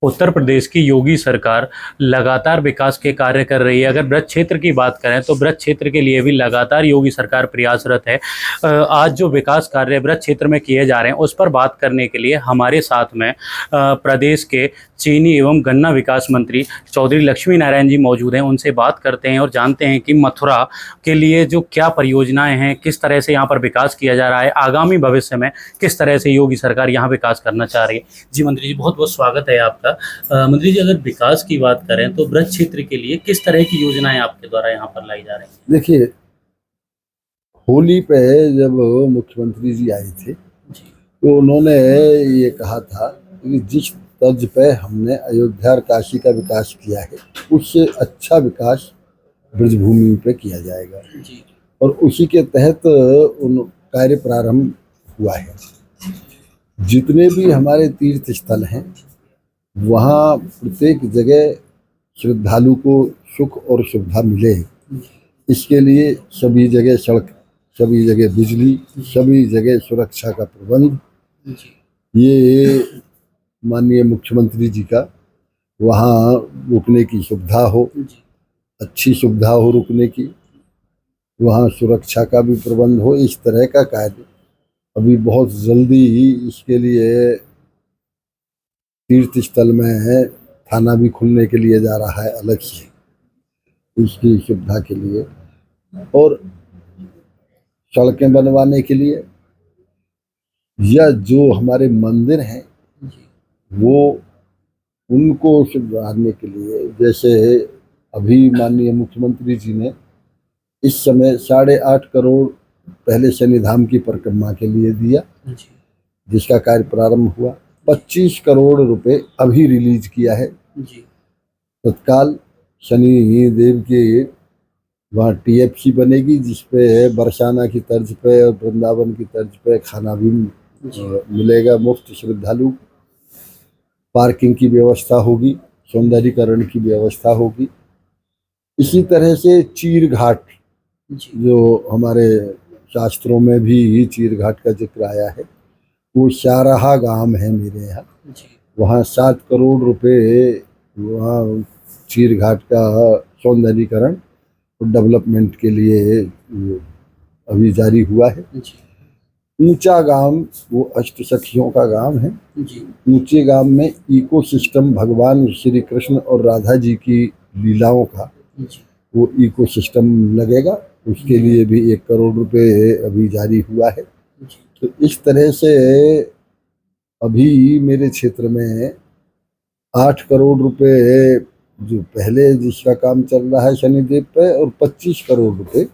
उत्तर प्रदेश की योगी सरकार लगातार विकास के कार्य कर रही है। अगर ब्रज क्षेत्र की बात करें तो ब्रज क्षेत्र के लिए भी लगातार योगी सरकार प्रयासरत है। आज जो विकास कार्य ब्रज क्षेत्र में किए जा रहे हैं उस पर बात करने के लिए हमारे साथ में प्रदेश के चीनी एवं गन्ना विकास मंत्री चौधरी लक्ष्मी नारायण जी मौजूद हैं। उनसे बात करते हैं और जानते हैं कि मथुरा के लिए जो क्या परियोजनाएं हैं, किस तरह से यहाँ पर विकास किया जा रहा है, आगामी भविष्य में किस तरह से योगी सरकार यहाँ विकास करना चाह रही है। जी मंत्री जी, बहुत बहुत स्वागत है आपका। मंत्री जी, अगर विकास की बात करें तो ब्रज क्षेत्र के लिए किस तरह की योजनाएं आपके द्वारा यहाँ पर लाई जा रही हैं? देखिए, होली पे जब मुख्यमंत्री जी आए थे तो उन्होंने ये कहा था कि जिस तर्ज पे हमने अयोध्या और काशी का विकास किया है उससे अच्छा विकास ब्रजभूमि पे किया जाएगा जी और उसी के तहत उन कार्य प्रारंभ हुआ है। जितने भी हमारे तीर्थ स्थल हैं वहाँ प्रत्येक जगह श्रद्धालु को सुख और सुविधा मिले, इसके लिए सभी जगह सड़क, सभी जगह बिजली, सभी जगह सुरक्षा का प्रबंध, ये माननीय मुख्यमंत्री जी का वहाँ रुकने की सुविधा हो, अच्छी सुविधा हो रुकने की, वहाँ सुरक्षा का भी प्रबंध हो, इस तरह का कार्य अभी बहुत जल्दी ही इसके लिए तीर्थ स्थल में है थाना भी खुलने के लिए जा रहा है अलग से इसकी सुविधा के लिए, और सड़कें बनवाने के लिए या जो हमारे मंदिर हैं वो उनको सुधारने के लिए, जैसे अभी माननीय मुख्यमंत्री जी ने इस समय 8.5 करोड़ पहले शनिधाम की परिक्रमा के लिए दिया, जिसका कार्य प्रारंभ हुआ। 25 करोड़ रुपए अभी रिलीज किया है तत्काल। शनि देव के वहाँ TFC बनेगी जिसपे बरसाना की तर्ज पे और वृंदावन की तर्ज पे खाना भी मिलेगा मुफ्त श्रद्धालु। पार्किंग की व्यवस्था होगी, सौंदर्यीकरण की व्यवस्था होगी। इसी तरह से चीर घाट, जो हमारे शास्त्रों में भी चीर घाट का जिक्र आया है, वो शारहा गांव है मेरे यहाँ, वहाँ 7 करोड़ रुपए वहाँ चीर घाट का सौंदर्यीकरण और डेवलपमेंट के लिए अभी जारी हुआ है। ऊंचा गांव वो अष्टसखियों का गांव है। ऊंचे गांव में इकोसिस्टम भगवान श्री कृष्ण और राधा जी की लीलाओं का वो इकोसिस्टम लगेगा, उसके लिए भी 1 करोड़ रुपए अभी जारी हुआ है। तो इस तरह से अभी मेरे क्षेत्र में 8 करोड़ रुपए जो पहले जिसका काम चल रहा है शनिदेव पे, और 25 करोड़ रुपए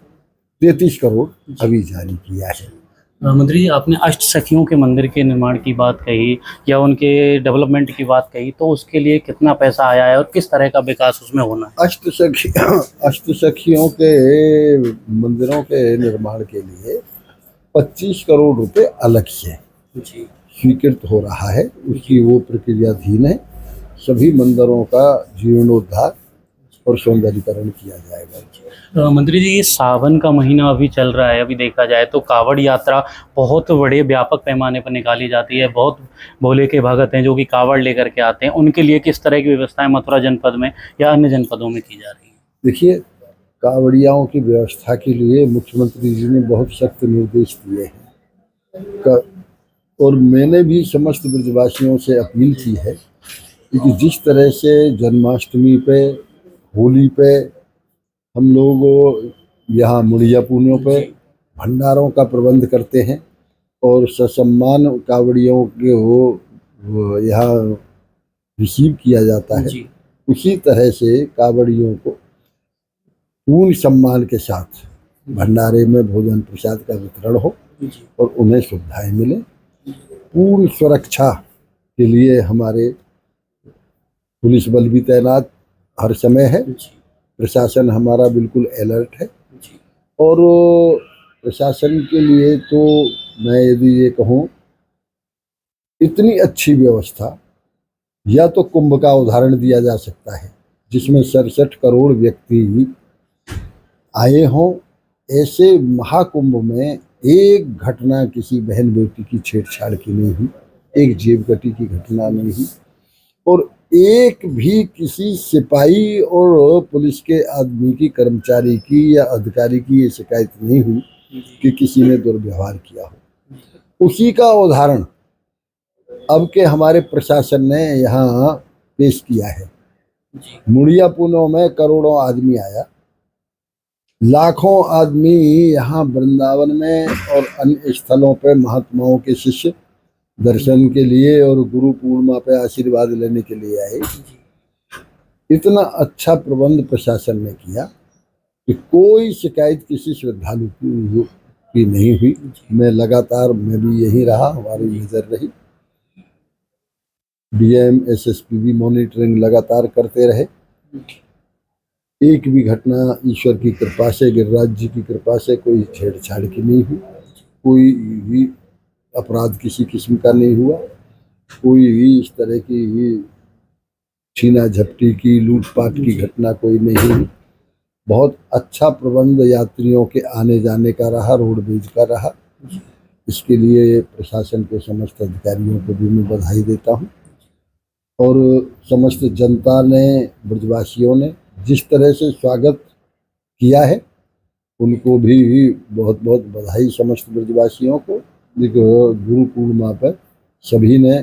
33 करोड़ अभी जारी किया है। मंत्री जी, आपने अष्ट सखियों के मंदिर के निर्माण की बात कही या उनके डेवलपमेंट की बात कही, तो उसके लिए कितना पैसा आया है और किस तरह का विकास उसमें होना है? अष्ट सखियों के मंदिरों के निर्माण के लिए 25 करोड़ रुपए अलग से स्वीकृत हो रहा है, उसकी वो प्रक्रियाधीन है। सभी मंदिरों का जीर्णोद्धार और सौंदर्यीकरण किया जाएगा। मंत्री जी, ये सावन का महीना अभी चल रहा है, अभी देखा जाए तो कावड़ यात्रा बहुत बड़े व्यापक पैमाने पर निकाली जाती है। बहुत भोले के भगत हैं जो कि कावड़ लेकर के आते हैं, उनके लिए किस तरह की व्यवस्थाएं मथुरा जनपद में या अन्य जनपदों में की जा रही है? देखिए, कावड़ियाओं की व्यवस्था के लिए मुख्यमंत्री जी ने बहुत सख्त निर्देश दिए हैं और मैंने भी समस्त ब्रजवासियों से अपील की है कि जिस तरह से जन्माष्टमी पे, होली पे हम लोग यहाँ मुड़िया पूर्णियों पे भंडारों का प्रबंध करते हैं और ससम्मान कावड़ियों के वो यहाँ रिसीव किया जाता है, उसी तरह से कावड़ियों को पूर्ण सम्मान के साथ भंडारे में भोजन प्रसाद का वितरण हो और उन्हें सुविधाएं मिले। पूर्ण सुरक्षा के लिए हमारे पुलिस बल भी तैनात हर समय है। प्रशासन हमारा बिल्कुल अलर्ट है और प्रशासन के लिए तो मैं यदि ये कहूँ, इतनी अच्छी व्यवस्था या तो कुंभ का उदाहरण दिया जा सकता है जिसमें 67 करोड़ व्यक्ति आए हों। ऐसे महाकुंभ में एक घटना किसी बहन बेटी की छेड़छाड़ की नहीं हुई, एक जेब कटी की घटना नहीं हुई और एक भी किसी सिपाही और पुलिस के आदमी की, कर्मचारी की या अधिकारी की ये शिकायत नहीं हुई कि किसी ने दुर्व्यवहार किया हो। उसी का उदाहरण अब के हमारे प्रशासन ने यहाँ पेश किया है। मुड़िया पुनों में करोड़ों आदमी आया, लाखों आदमी यहाँ वृंदावन में और अन्य स्थलों पर महात्माओं के शिष्य दर्शन के लिए और गुरु पूर्णिमा पे आशीर्वाद लेने के लिए आए। इतना अच्छा प्रबंध प्रशासन ने किया कि कोई शिकायत किसी श्रद्धालु की नहीं हुई। मैं भी यहीं रहा, हमारी नजर रही। डीएम एसएसपी भी मॉनिटरिंग लगातार करते रहे। एक भी घटना ईश्वर की कृपा से, गिरिराज जी की कृपा से कोई छेड़छाड़ की नहीं हुई, कोई भी अपराध किसी किस्म का नहीं हुआ, कोई भी इस तरह की छीना झपटी की, लूटपाट की घटना कोई नहीं हुई। बहुत अच्छा प्रबंध यात्रियों के आने जाने का रहा, रोडवेज का रहा। इसके लिए प्रशासन के समस्त अधिकारियों को भी मैं बधाई देता हूँ और समस्त जनता ने, ब्रजवासियों ने जिस तरह से स्वागत किया है उनको भी बहुत बहुत बधाई। समस्त ब्रजवासियों को गुरु पूर्णिमा पर सभी ने,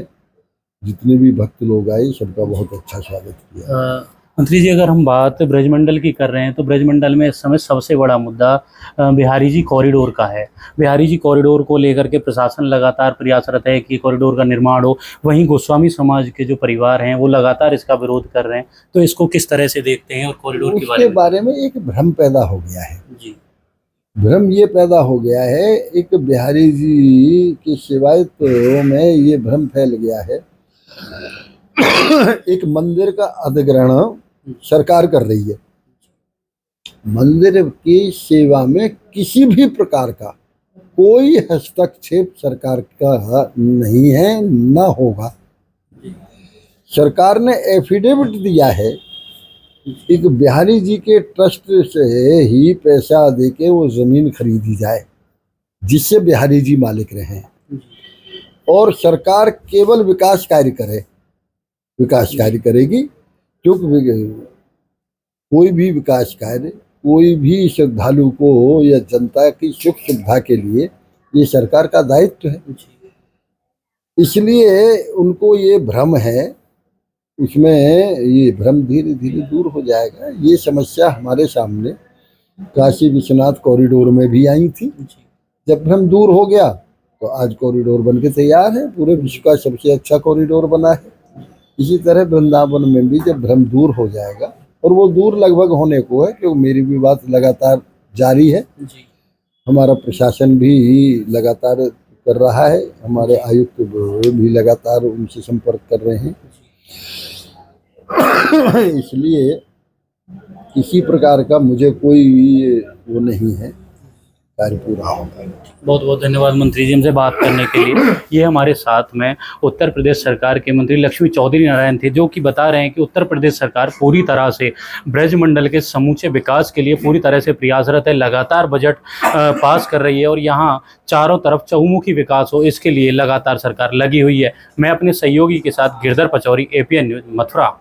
जितने भी भक्त लोग आए, सबका बहुत अच्छा स्वागत किया। मंत्री जी, अगर हम बात ब्रजमंडल की कर रहे हैं तो ब्रजमंडल में इस समय सबसे बड़ा मुद्दा बिहारी जी कॉरिडोर का है। बिहारी जी कॉरिडोर को लेकर के प्रशासन लगातार प्रयासरत है कि कॉरिडोर का निर्माण हो। वहीं गोस्वामी समाज के जो परिवार हैं वो लगातार इसका विरोध कर रहे हैं, तो इसको किस तरह से देखते हैं? और कॉरिडोर के बारे में एक भ्रम पैदा हो गया है जी। भ्रम ये पैदा हो गया है, एक बिहारी जी की शिवायतों में ये भ्रम फैल गया है। एक मंदिर का अधिग्रहण सरकार कर रही है। मंदिर की सेवा में किसी भी प्रकार का कोई हस्तक्षेप सरकार का नहीं है, ना होगा। सरकार ने एफिडेविट दिया है, एक बिहारी जी के ट्रस्ट से ही पैसा देके वो जमीन खरीदी जाए जिससे बिहारी जी मालिक रहे, और सरकार केवल विकास कार्य करे, विकास कार्य करेगी। क्योंकि कोई भी विकास कार्य, कोई भी श्रद्धालु को या जनता की सुख सुविधा के लिए ये सरकार का दायित्व है। इसलिए उनको ये भ्रम है, उसमें ये भ्रम धीरे धीरे दूर हो जाएगा। ये समस्या हमारे सामने काशी विश्वनाथ कॉरिडोर में भी आई थी। जब भ्रम दूर हो गया तो आज कॉरिडोर बन के तैयार है, पूरे विश्व का सबसे अच्छा कॉरिडोर बना है। इसी तरह वृंदावन में भी जब भ्रम दूर हो जाएगा, और वो दूर लगभग होने को है, क्योंकि मेरी भी बात लगातार जारी है। हमारा प्रशासन भी लगातार कर रहा है, हमारे आयुक्त भी लगातार उनसे संपर्क कर रहे हैं। इसलिए किसी प्रकार का मुझे कोई वो नहीं है, कार्य पूरा होगा। बहुत बहुत धन्यवाद मंत्री जी हमसे बात करने के लिए। ये हमारे साथ में उत्तर प्रदेश सरकार के मंत्री लक्ष्मी चौधरी नारायण थे, जो कि बता रहे हैं कि उत्तर प्रदेश सरकार पूरी तरह से ब्रजमंडल के समूचे विकास के लिए पूरी तरह से प्रयासरत है। लगातार बजट पास कर रही है और यहाँ चारों तरफ चहुमुखी विकास हो, इसके लिए लगातार सरकार लगी हुई है। मैं अपने सहयोगी के साथ गिरधर पचौरी, APN न्यूज़, मथुरा।